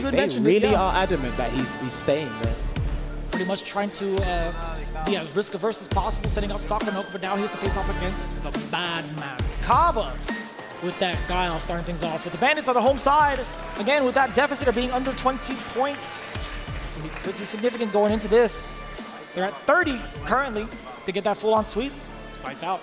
you had mentioned really yeah. are adamant that he's staying there. Pretty much trying to be as risk averse as possible, setting up Sako, but now he has to face off against the bad man, Caba, with that Guile starting things off. With the Bandits on the home side, again, with that deficit of being under 20 points, it'll be pretty significant going into this. They're at 30 currently to get that full-on sweep. Lights out.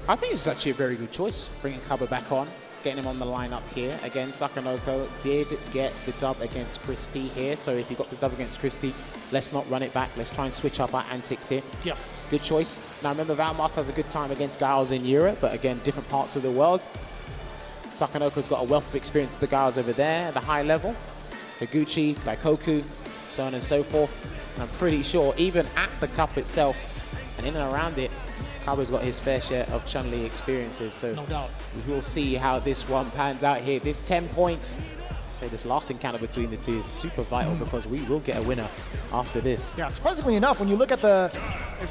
I think it's actually a very good choice, bringing Caba back on, getting him on the lineup here. Again, Sako did get the dub against Christie here, so if you got the dub against Christie, let's not run it back. Let's try and switch up our antics here. Yes. Good choice. Now remember, Valmas has a good time against Guiles in Europe, but again, different parts of the world. Sakonoko's got a wealth of experience with the Guiles over there at the high level. Higuchi, Daikoku, so on and so forth. And I'm pretty sure even at the cup itself and in and around it, Caba's got his fair share of Chun-Li experiences, so no doubt. We will see how this one pans out here. This 10 points, so this last encounter between the two is super vital because we will get a winner after this. Yeah, surprisingly enough, when you look at the,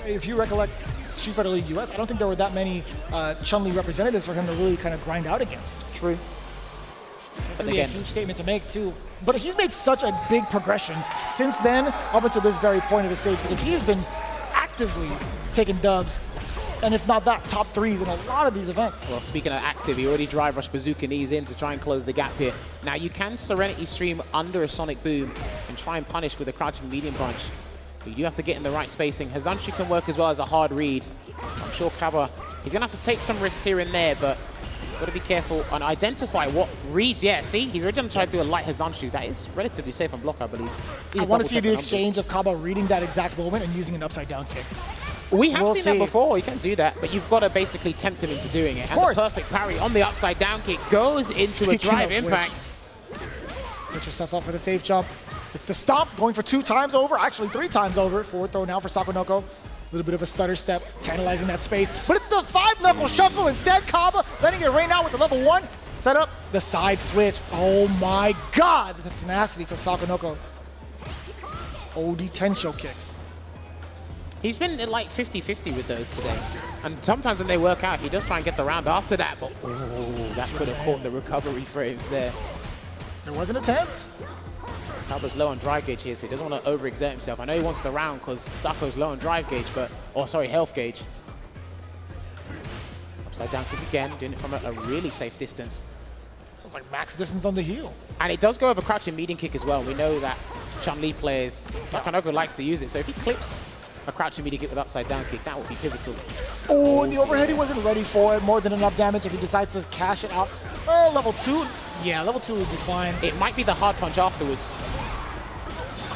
if you recollect Street Fighter League US, I don't think there were that many Chun-Li representatives for him to really kind of grind out against. True. It's going to be a huge statement to make, too. But he's made such a big progression since then up until this very point of the stage because he's been actively taking dubs, and if not that, top threes in a lot of these events. Well, speaking of active, he already drive rush bazooka knees in to try and close the gap here. Now, you can Serenity Stream under a Sonic Boom and try and punish with a crouching medium punch. But you do have to get in the right spacing. Hazanshu can work as well as a hard read. I'm sure Caba, he's going to have to take some risks here and there, but got to be careful and identify what read. Yeah, see, he's already going to try to do a light Hazanshu. That is relatively safe on block, I believe. I want to see the exchange of Caba reading that exact moment and using an upside-down kick. We have seen that before. You can do that, but you've got to basically tempt him into doing it. And the perfect parry on the upside down kick goes into a drive impact. Set yourself up for the safe jump. It's the stomp, going for 2 times over, actually 3 times over. Forward throw now for Sakonoko. A little bit of a stutter step, tantalizing that space. But it's the 5-knuckle shuffle instead. Caba letting it rain out with the level 1. Set up the side switch. Oh my God, the tenacity from Sakonoko. OD Tensho kicks. He's been like 50-50 with those today. And sometimes when they work out, he does try and get the round after that, but that could have caught the recovery frames there. There was an attempt. Caba's low on drive gauge here, so he doesn't want to overexert himself. I know he wants the round because Sako's low on drive gauge, but, oh, sorry, health gauge. Upside down kick again, doing it from a really safe distance. It's like max distance on the heel. And it does go over crouching medium kick as well. We know that Chun-Li players, Sakonoko likes to use it, so if he clips a crouching medium kick with upside down kick, that would be pivotal. Oh, and the overhead, he wasn't ready for it. More than enough damage if he decides to cash it out. Oh, level 2. Yeah, level 2 would be fine. It might be the hard punch afterwards.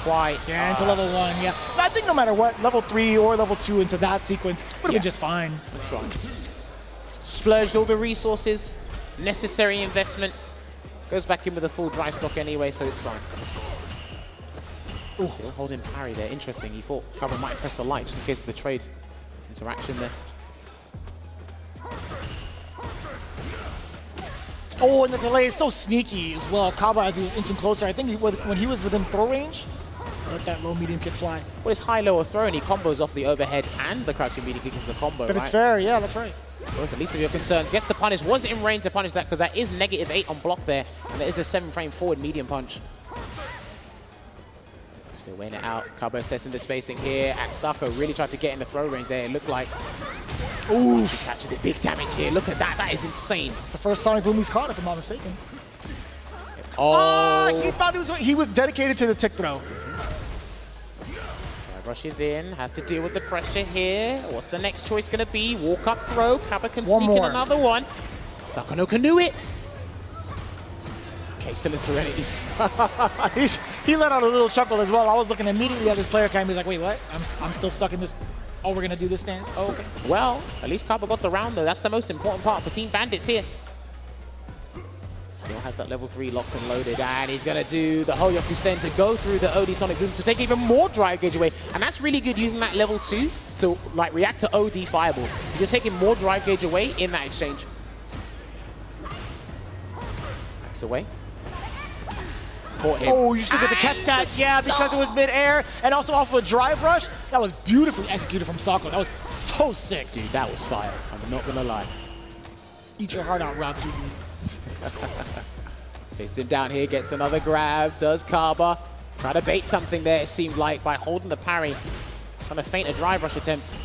Quite. Yeah, into level 1, yeah. But I think no matter what, level 3 or level 2 into that sequence would have been just fine. That's fine. Splurged all the resources, necessary investment. Goes back in with a full drive stock anyway, so it's fine. Still holding parry there. Interesting. He thought Caba might press a light just in case of the trade interaction there. Oh, and the delay is so sneaky as well. Caba, as he was inching closer, I think when he was within throw range, let that low medium kick fly. Well, it's high-lower throw, and he combos off the overhead and the crouching medium kick as the combo, But it's fair, yeah, that's right. Well, it's the least of your concerns. Gets the punish. Was in range to punish that because that is -8 on block there, and there is a 7-frame forward medium punch. Still weighing it out. Caba assessing the spacing here, and Sako really tried to get in the throw range there. It looked like, ooh, he catches it. Big damage here. Look at that. That is insane. It's the first Sonic Boom he's caught, if I'm not mistaken. Oh, he thought he was dedicated to the tick throw. Rushes in, has to deal with the pressure here. What's the next choice going to be? Walk up throw. Caba can sneak in another one. Sakonoko knew it. Okay, still in Serenities. He let out a little chuckle as well. I was looking immediately at his player cam. He's like, wait, what? I'm still stuck in this. Oh, we're going to do this stance? Oh, okay. Well, at least Caba got the round, though. That's the most important part for Team Bandits here. Still has that level 3 locked and loaded, and he's going to do the Hoyokusen to go through the OD Sonic Boom to take even more drive gauge away. And that's really good using that level 2 to like react to OD fireballs. You're taking more drive gauge away in that exchange. Backs away. Caught him. Oh, you still get to catch that. Yeah, because it was mid-air and also off of a drive rush. That was beautifully executed from Sako. That was so sick. Dude, that was fire. I'm not going to lie. Eat your heart out, Rob TV. Faces him down here, gets another grab, does Caba. Try to bait something there, it seemed like, by holding the parry. Trying to feint a drive rush attempt.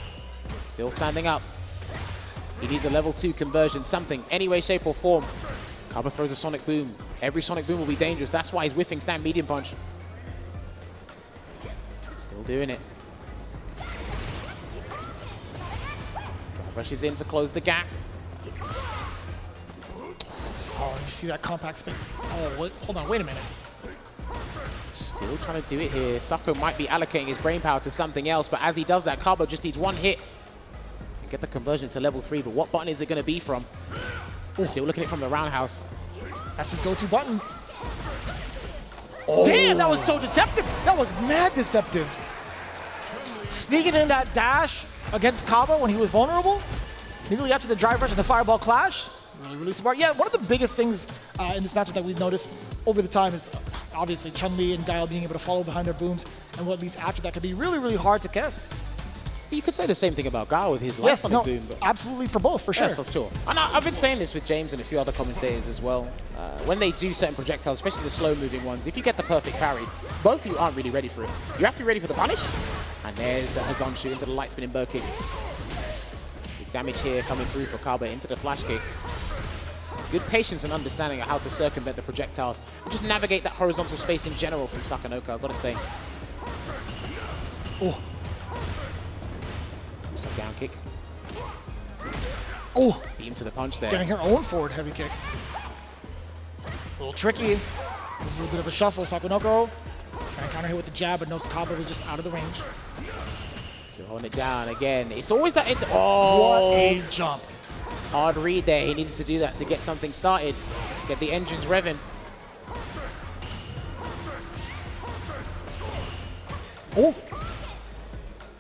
Still standing up. He needs a level 2 conversion, something, any way, shape, or form. Caba throws a Sonic Boom. Every Sonic Boom will be dangerous. That's why he's whiffing stand medium punch. Still doing it. Drive rushes in to close the gap. Oh, you see that compact spin? Oh, wait, hold on, wait a minute. Still trying to do it here. Sako might be allocating his brain power to something else, but as he does that, Caba just needs one hit and get the conversion to level 3. But what button is it going to be from? Still looking at it from the roundhouse. That's his go-to button. Oh. Damn, that was so deceptive. That was mad deceptive. Sneaking in that dash against Caba when he was vulnerable. Immediately after the drive rush and the fireball clash. Really, really smart. Yeah, one of the biggest things in this matchup that we've noticed over the time is obviously Chun-Li and Guile being able to follow behind their booms, and what leads after that can be really, really hard to guess. You could say the same thing about Guile with his light Sonic Boom. But absolutely for both, for sure. Yeah, for sure. And I've been saying this with James and a few other commentators as well. When they do certain projectiles, especially the slow-moving ones, if you get the perfect parry, both of you aren't really ready for it. You have to be ready for the punish, and there's the Hazanshu into the light spinning bird kick. Big damage here coming through for Caba into the flash kick. Good patience and understanding of how to circumvent the projectiles and just navigate that horizontal space in general from Sako, I've got to say. Oh. Some down kick. Oh. Beat him to the punch there. Getting her own forward heavy kick. A little tricky. There's a little bit of a shuffle. Sako trying to counter hit with the jab, but no, Caba was just out of the range. So holding it down again. It's always that. Oh. What a jump. Hard read there. He needed to do that to get something started. Get the engines revving. Oh.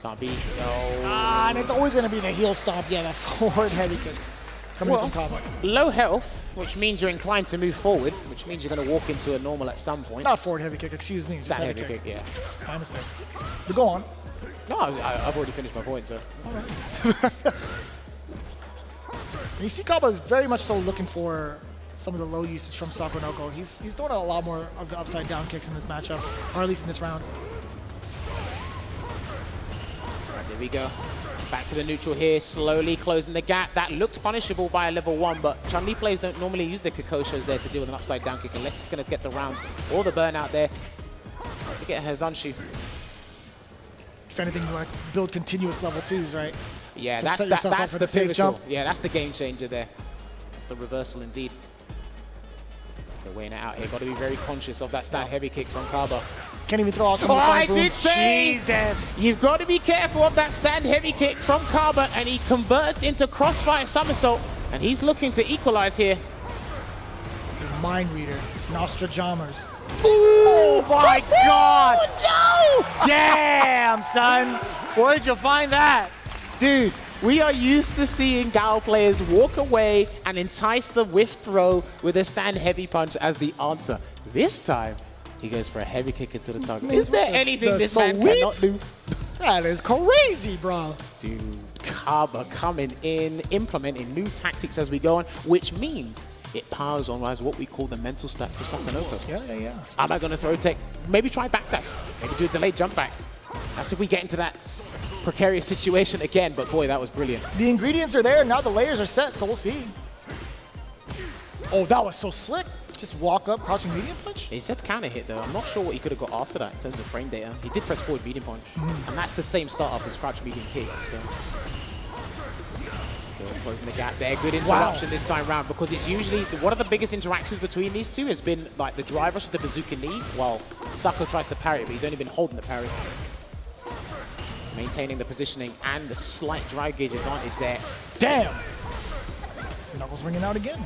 Can't be. No. Ah, and it's always going to be the heel stomp. Yeah, that forward heavy kick coming from Caba. Low health, which means you're inclined to move forward, which means you're going to walk into a normal at some point. Not forward heavy kick, excuse me. It's that heavy kick, yeah. My mistake. But go on. No, I've already finished my point, so. All right. You see Caba is very much so looking for some of the low usage from Sako. He's throwing out a lot more of the upside down kicks in this matchup, or at least in this round. All right, there we go. Back to the neutral here, slowly closing the gap. That looked punishable by a level 1, but Chun-Li players don't normally use their Kokoshos there to deal with an upside down kick unless it's going to get the round or the burnout there to get Hazanshu. If anything, you want to build continuous level 2s, right? Yeah, that's the pivotal. Jump. Yeah, that's the game changer there. That's the reversal indeed. Still weighing it out here. Got to be very conscious of that stand heavy kick from Caba. Can't even throw out some I did say! Jesus! You've got to be careful of that stand heavy kick from Caba, and he converts into crossfire somersault, and he's looking to equalize here. Mind reader, Nostradamus. Oh my God! Oh, no! Damn, son! Where'd you find that? Dude, we are used to seeing Guile players walk away and entice the whiff throw with a stand heavy punch as the answer. This time, he goes for a heavy kick into the tongue. Is there anything this man cannot do? That is crazy, bro. Dude, Caba coming in, implementing new tactics as we go on, which means it powers on as what we call the mental stack for Sako. Yeah. Am I going to throw tech? Maybe try backdash. Maybe do a delayed jump back. That's if we get into that precarious situation again, but boy, that was brilliant. The ingredients are there, now the layers are set, so we'll see. Oh, that was so slick. Just walk up, crouching medium punch? He said counter hit though. I'm not sure what he could have got after that in terms of frame data. He did press forward medium punch, and that's the same startup as crouch medium kick, so. Still closing the gap there. Good interruption this time round, because it's usually, one of the biggest interactions between these two has been like the drive rush to the bazooka knee, while Sako tries to parry it, but he's only been holding the parry. Maintaining the positioning and the slight drive gauge advantage there. Damn! Knuckles ringing out again.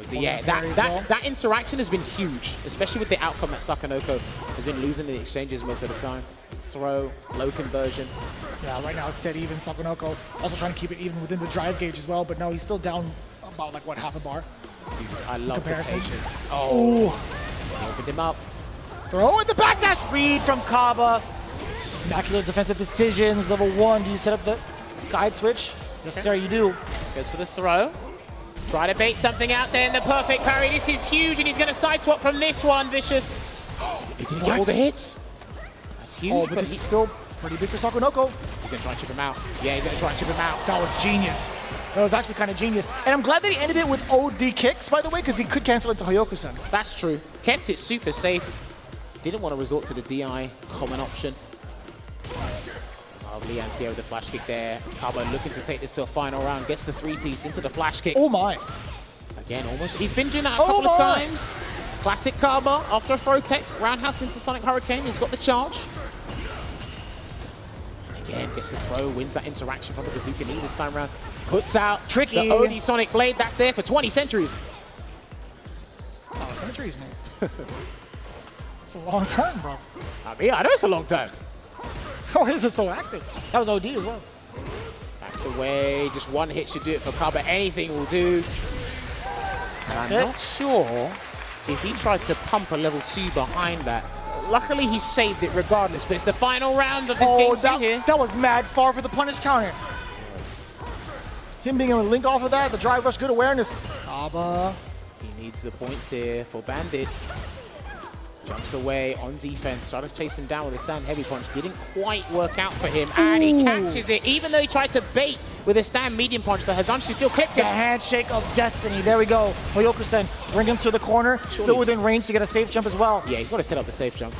Yeah, that interaction has been huge, especially with the outcome that Sako has been losing in the exchanges most of the time. Throw, low conversion. Yeah, right now it's dead even. Sako also trying to keep it even within the drive gauge as well, but no, he's still down about like, what, half a bar? Dude, I love the patience. Oh! He opened him up. Throw in the backdash read from Caba. Immaculate defensive decisions, level 1. Do you set up the side switch? Yes, sir, you do. Goes for the throw. Try to bait something out there in the perfect parry. This is huge, and he's going to side swap from this one, Vicious. He didn't get all the hits. That's huge. Oh, but this is still pretty big for Sako Noko. He's going to try and chip him out. Yeah, he's going to try and chip him out. That was genius. That was actually kind of genius. And I'm glad that he ended it with OD kicks, by the way, because he could cancel into Hoyoku-san. That's true. Kept it super safe. Didn't want to resort to the DI common option. Lovely anti-air with the flash kick there. Caba looking to take this to a final round. Gets the 3-piece into the flash kick. Oh my. Again, almost. He's been doing that a couple of times. Classic Caba after a throw tech. Roundhouse into Sonic Hurricane. He's got the charge. Again, gets the throw, wins that interaction from the bazooka knee this time around. Puts out Tricky. the OD Sonic Blade. That's there for 20 centuries. That's a lot of centuries, man. It's a long time, bro. I mean, I know it's a long time. Oh, his is so active. That was OD as well. Backs away. Just one hit should do it for Caba. Anything will do. And I'm not sure if he tried to pump a level 2 behind that. Luckily, he saved it regardless, but it's the final round of this game here. That was mad far for the punish counter. Him being able to link off of that, the drive rush, good awareness. Caba. He needs the points here for Bandits. Jumps away on defense, tried to chase him down with a stand heavy punch. Didn't quite work out for him, and he catches it. Even though he tried to bait with a stand medium punch, the Hazanshi still clipped The it. handshake of destiny. There we go. Hoyoku-sen, bring him to the corner. Still within range to get a safe jump as well. Yeah, he's got to set up the safe jump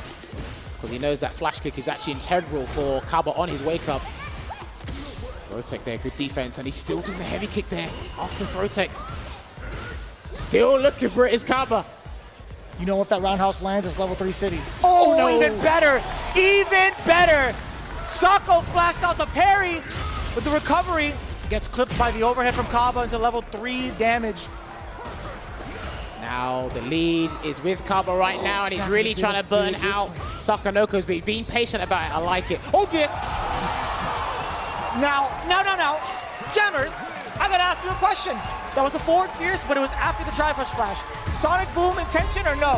because he knows that flash kick is actually integral for Caba on his wake up. Throw tech there, good defense, and he's still doing the heavy kick there after throw tech. Still looking for it is Caba. You know, if that roundhouse lands, it's level 3 city. Oh, no. Even better. Even better. Sako flashed out the parry with the recovery. Gets clipped by the overhead from Caba into level 3 damage. Now the lead is with Caba right now, and he's really trying to burn out Sako Noko's, but he's being patient about it. I like it. Oh, dear. Now. Jammers, I gotta ask you a question. That was a forward fierce, but it was after the drive rush flash. Sonic boom intention or no?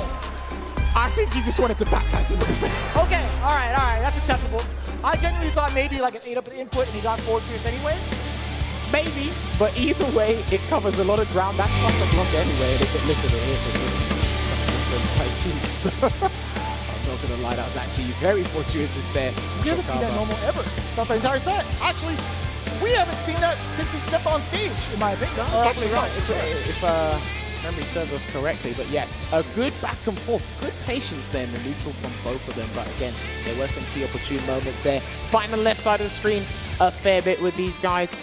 I think he just wanted to backhand him with the face. Okay, all right, that's acceptable. I genuinely thought maybe like an 8 up input and he got forward fierce anyway. Maybe, but either way, it covers a lot of ground. That's plus a block anyway. Listen, it hit my cheeks. I'm not gonna lie, that was actually very fortuitous there. We haven't seen that normal ever throughout the entire set. Actually, we haven't seen that since he stepped on stage, in my opinion. Actually, right. If memory serves us correctly, but yes, a good back and forth, good patience there in the neutral from both of them. But again, there were some key opportune moments there. Fighting the left side of the screen a fair bit with these guys.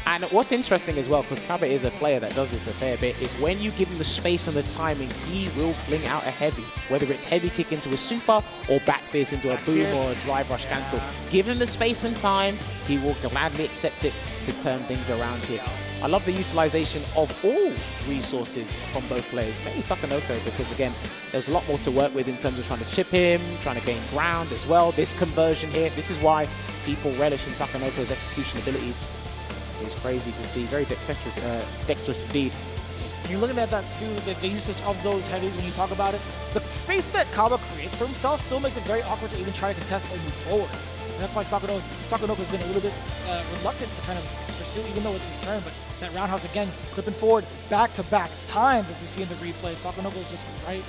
And what's interesting as well, because Caba is a player that does this a fair bit, is when you give him the space and the timing, he will fling out a heavy. Whether it's heavy kick into a super or back fierce into a boom or a drive rush cancel. Give him the space and time, he will gladly accept it to turn things around here. I love the utilization of all resources from both players, mainly Sako Noko, because again, there's a lot more to work with in terms of trying to chip him, trying to gain ground as well. This conversion here, this is why people relish in Sako Noko's execution abilities. It's crazy to see, very dexterous indeed. You're looking at that too, the usage of those heavies when you talk about it. The space that Caba creates for himself still makes it very awkward to even try to contest or move forward. And that's why Sako Noko's been a little bit reluctant to kind of pursue, even though it's his turn. But that roundhouse again, clipping forward, back to back times, as we see in the replay. Sako Noko is just right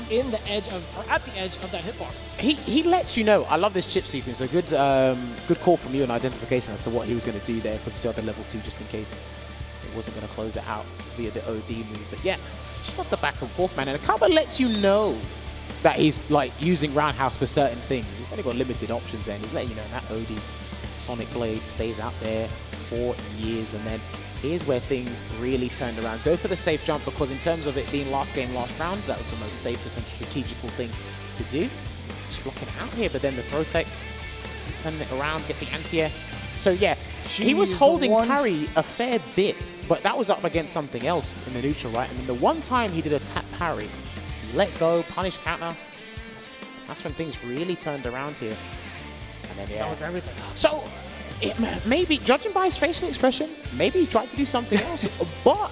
in the edge of, or at the edge of that hitbox. He lets you know. I love this chip sequence. A good good call from you and identification as to what he was going to do there, because he's on the level 2 just in case it wasn't going to close it out via the OD move. But yeah, just love the back and forth, man. And Caba lets you know that he's like using roundhouse for certain things. He's only got limited options there, and he's letting you know that OD Sonic Blade stays out there for years. And then here's where things really turned around. Go for the safe jump, because in terms of it being last game, last round, that was the most safest and strategical thing to do. Just blocking it out here, but then the throw tech, turning it around, get the anti-air. So yeah, he was holding parry a fair bit, but that was up against something else in the neutral, right? And then the one time he did a tap parry, he let go, punish counter. That's when things really turned around here. And then yeah, that was everything. So maybe, judging by his facial expression, maybe he tried to do something else, but